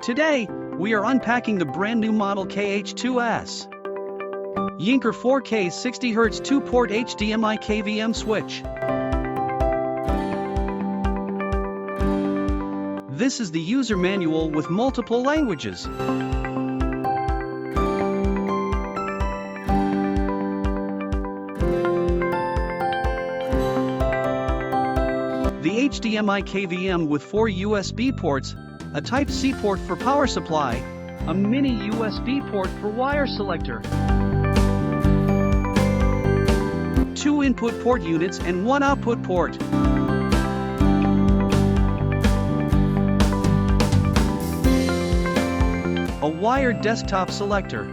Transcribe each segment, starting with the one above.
Today, we are unpacking the brand new model KH2S. Yinker 4K 60Hz 2-port HDMI KVM switch. This is the user manual with multiple languages. The HDMI KVM with 4 USB ports, a Type-C port for power supply, a mini USB port for wire selector, 2 input port units and 1 output port. A wired desktop selector,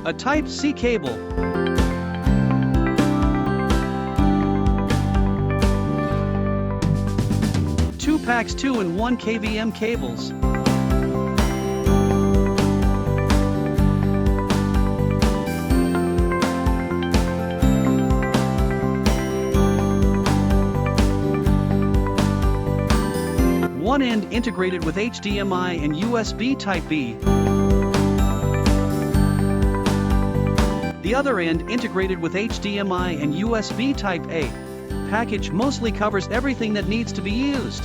a Type-C cable, two packs 2 and 1 KVM cables, one end integrated with HDMI and USB Type-B. The other end integrated with HDMI and USB Type-A. Package mostly covers everything that needs to be used.